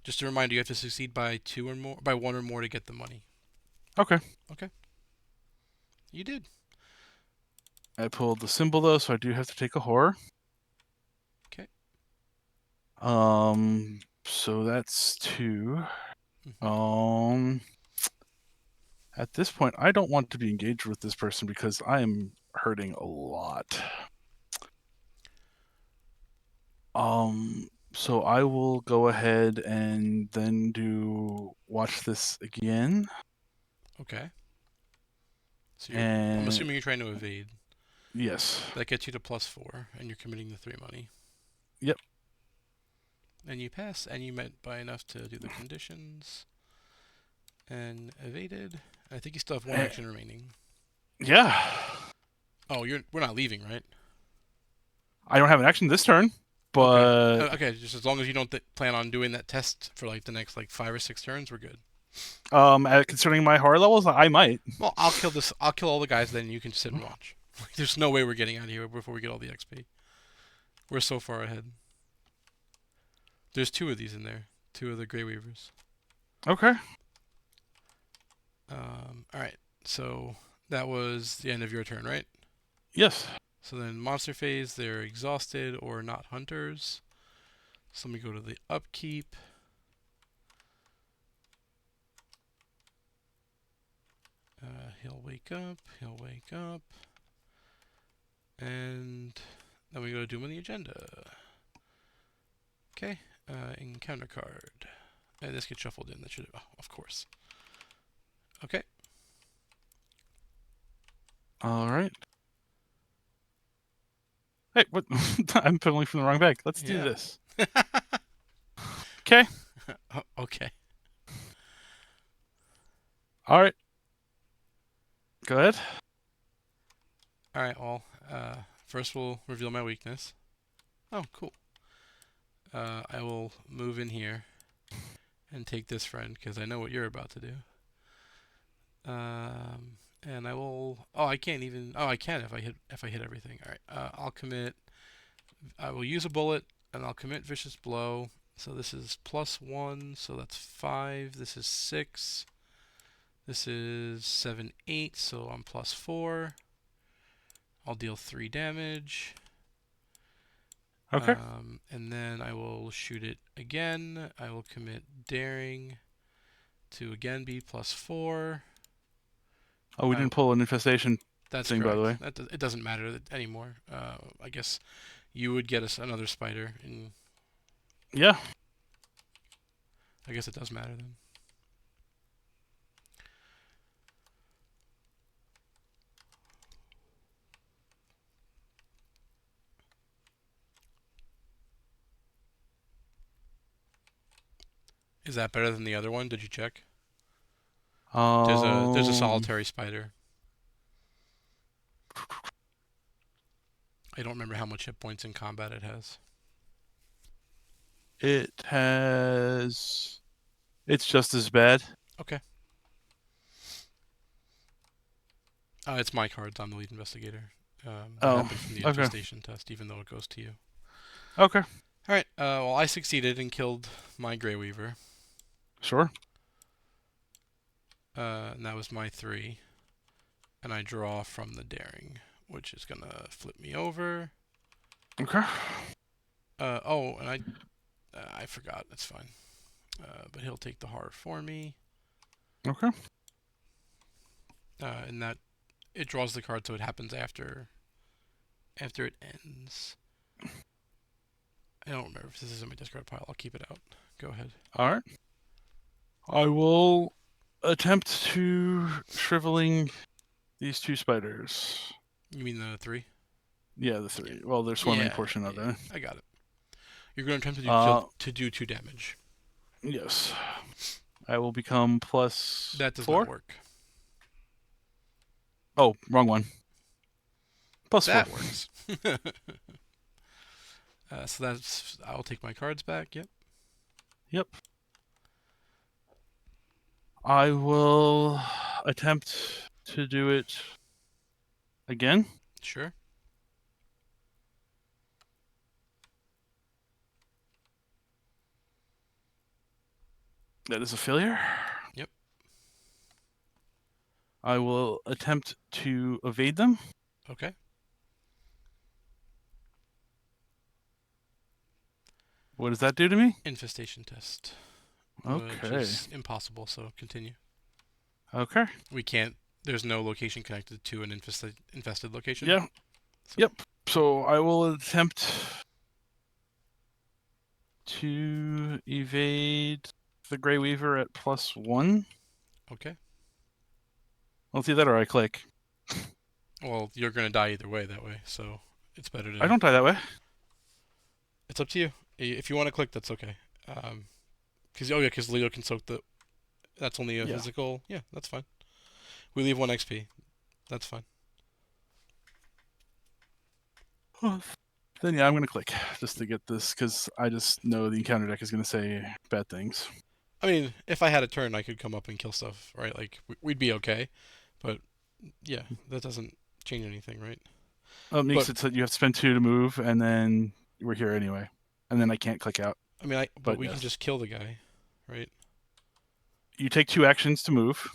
A: Just a reminder, you have to succeed by 2 or more, by 1 or more to get the money.
B: Okay.
A: Okay. You did.
B: I pulled the symbol though, so I do have to take a horror.
A: Okay.
B: So that's 2.
A: Mm-hmm.
B: At this point, I don't want to be engaged with this person because I am hurting a lot. So I will go ahead and then watch this again.
A: Okay. So I'm
B: And
A: assuming you're trying to evade.
B: yes.
A: That gets you to +4, and you're committing the 3 money.
B: Yep.
A: And you pass, and you met by enough to do the conditions. And evaded. I think you still have 1 action remaining.
B: Yeah.
A: Oh, we're not leaving, right?
B: I don't have an action this turn,
A: Okay.
B: but
A: Okay, just as long as you don't plan on doing that test for like the next like 5 or 6 turns, we're good.
B: considering my horror levels, I might.
A: Well, I'll kill this. I'll kill all the guys. Then you can sit and watch. There's no way we're getting out of here before we get all the XP. We're so far ahead. There's 2 of these in there. 2 of the Grey Weavers.
B: Okay.
A: All right. So that was the end of your turn, right?
B: Yes.
A: So then monster phase, they're exhausted or not hunters. So let me go to the upkeep. He'll wake up. He'll wake up. And then we go to Doom on the agenda. Okay. Encounter card. And this gets shuffled in. That should, oh, of course. Okay.
B: All right. Hey, what? I'm pulling from the wrong bag. Let's do this. Okay.
A: Okay.
B: All right. Go ahead.
A: All right. Well, first we'll reveal my weakness. Oh, cool. I will move in here and take this friend because I know what you're about to do. And I will. Oh, I can't even. Oh, I can if I hit everything. All right. I'll commit. I will use a bullet and I'll commit vicious blow. So this is +1. So that's 5. This is 6. This is 7, 8. So I'm +4. I'll deal 3 damage.
B: Okay.
A: And then I will shoot it again. I will commit daring to again be +4.
B: Oh, we didn't pull an infestation
A: That's
B: thing,
A: correct.
B: by the way.
A: It doesn't matter anymore. I guess you would get us another spider, and
B: Yeah.
A: I guess it does matter then. Is that better than the other one? Did you check? There's a solitary spider. I don't remember how much hit points in combat it has.
B: It has. It's just as bad.
A: Okay. It's my cards. I'm the lead investigator. That happened from the
B: Okay.
A: infestation test, even though it goes to you.
B: Okay.
A: All right. Well, I succeeded and killed my Grey Weaver.
B: Sure.
A: And that was my 3. And I draw from the daring, which is gonna flip me over.
B: Okay.
A: Oh, and I forgot. That's fine. But he'll take the horror for me.
B: Okay.
A: And that it draws the card, so it happens after it ends. I don't remember if this is in my discard pile. I'll keep it out. Go ahead.
B: All right. I will attempt to shriveling these 2 spiders.
A: You mean the 3?
B: Yeah, the 3. Well, their swimming portion of it.
A: I got it. You're going to attempt to do 2 damage.
B: Yes. I will become +4.
A: That does not work.
B: Oh, wrong one. +4.
A: That works. So that's. I'll take my cards back. Yep.
B: Yep. I will attempt to do it again.
A: Sure.
B: That is a failure.
A: Yep.
B: I will attempt to evade them.
A: Okay.
B: What does that do to me?
A: Infestation test.
B: Okay.
A: Which is impossible, so continue.
B: Okay.
A: We can't there's no location connected to an infested location.
B: Yeah. Yep. So I will attempt to evade the Grey Weaver at +1.
A: Okay.
B: I'll see that or I click.
A: Well, you're gonna die either way that way, so it's better
B: I
A: to.
B: don't die that way.
A: It's up to you. If you want to click, that's okay. Because Leo can soak the. That's only a
B: Yeah.
A: physical. Yeah, that's fine. We leave 1 XP. That's fine.
B: Then yeah, I'm gonna click just to get this because I just know the encounter deck is gonna say bad things.
A: I mean, if I had a turn, I could come up and kill stuff, right? Like we'd be okay. But yeah, that doesn't change anything, right?
B: Oh, it
A: But
B: makes it so you have to spend 2 to move, and then we're here anyway, and then I can't click out.
A: I mean, but
B: But
A: we can
B: yes,
A: just kill the guy, right?
B: you take 2 actions to move.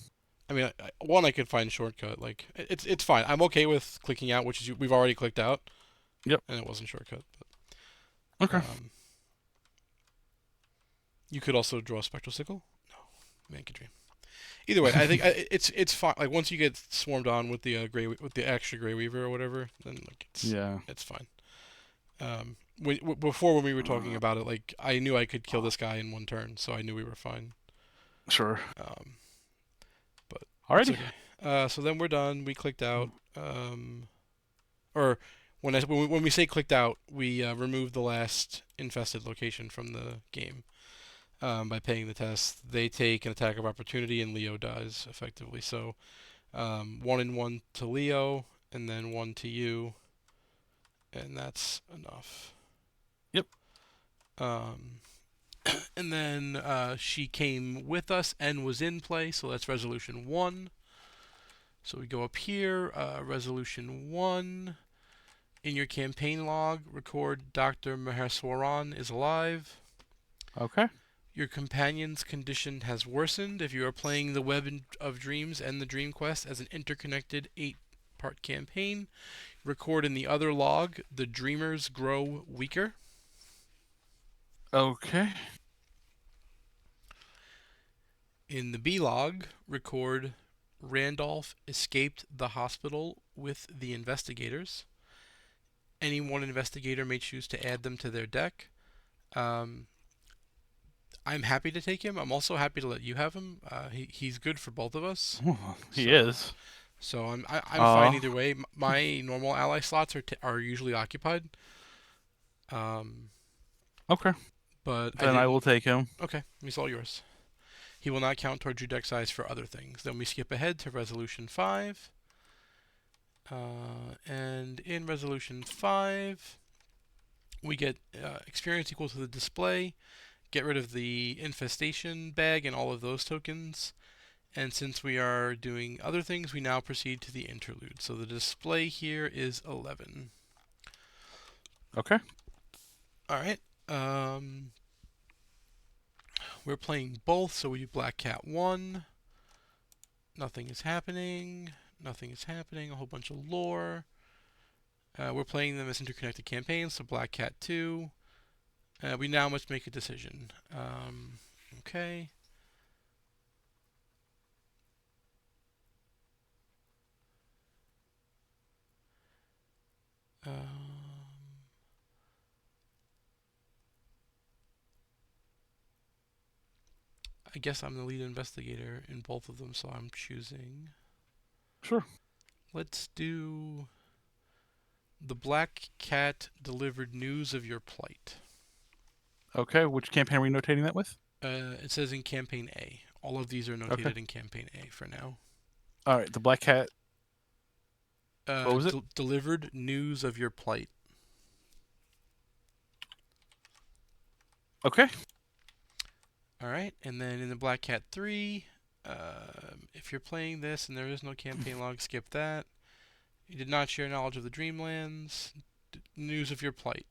A: I mean, one I could find shortcut. Like it's fine. I'm okay with clicking out, which is we've already clicked out,
B: Yep.
A: and it wasn't shortcut.
B: Okay.
A: You could also draw a spectral sickle. No, man could dream. Either way, I think it's fine. Like once you get swarmed on with the with the extra Grey Weaver or whatever, then like
B: Yeah.
A: it's fine. Before when we were talking about it, like I knew I could kill this guy in 1 turn, so I knew we were fine.
B: Sure.
A: But it's
B: Alrighty.
A: okay. So then we're done. We clicked out. Or when we say clicked out, we remove the last infested location from the game by paying the test. They take an attack of opportunity, and Leo dies effectively. So 1 and 1 to Leo, and then 1 to you, and that's enough.
B: Yep.
A: And then she came with us and was in play, so that's resolution 1. So we go up here, resolution 1. In your campaign log, record Dr. Maheswaran is alive.
B: Okay.
A: Your companion's condition has worsened. If you are playing the Web of Dreams and the Dream Quest as an interconnected 8-part campaign, record in the other log, the dreamers grow weaker.
B: Okay.
A: In the B log, record Randolph escaped the hospital with the investigators. Any one investigator may choose to add them to their deck. I'm happy to take him. I'm also happy to let you have him. He's good for both of us.
B: Ooh, he
A: So,
B: is.
A: so I'm fine either way. My normal ally slots are usually occupied.
B: Okay.
A: But I
B: Then I will
A: didn't.
B: take him.
A: Okay, he's all yours. He will not count towards your deck size for other things. Then we skip ahead to resolution 5. And in resolution 5, we get experience equal to the display. Get rid of the infestation bag and all of those tokens. And since we are doing other things, we now proceed to the interlude. So the display here is 11.
B: Okay.
A: All right. We're playing both, so we do Black Cat 1. Nothing is happening. Nothing is happening. A whole bunch of lore. We're playing them as interconnected campaigns, so Black Cat 2. We now must make a decision. Okay. I guess I'm the lead investigator in both of them, so I'm choosing.
B: Sure.
A: Let's do the Black Cat delivered news of your plight.
B: Okay. Which campaign are we notating that with?
A: It says in campaign A. All of these are notated in campaign A for now.
B: All right. The Black Cat. What was it?
A: Delivered news of your plight.
B: Okay.
A: All right, and then in the Black Cat 3, if you're playing this and there is no campaign log, skip that. You did not share knowledge of the Dreamlands. News of your plight.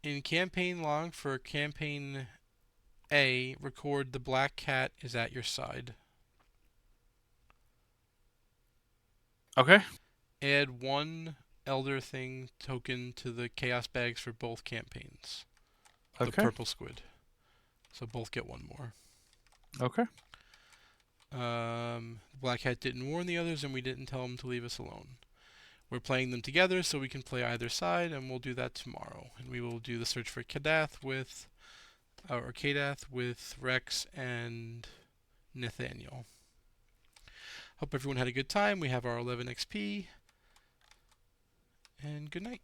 A: In campaign log for campaign A, record the Black Cat is at your side.
B: Okay.
A: Add 1 Elder Thing token to the Chaos bags for both campaigns. The
B: Okay.
A: purple squid. So both get 1 more.
B: Okay.
A: The Black Hat didn't warn the others, and we didn't tell them to leave us alone. We're playing them together so we can play either side, and we'll do that tomorrow. And we will do the search for Kadath with Rex and Nathaniel. Hope everyone had a good time. We have our 11 XP, and good night.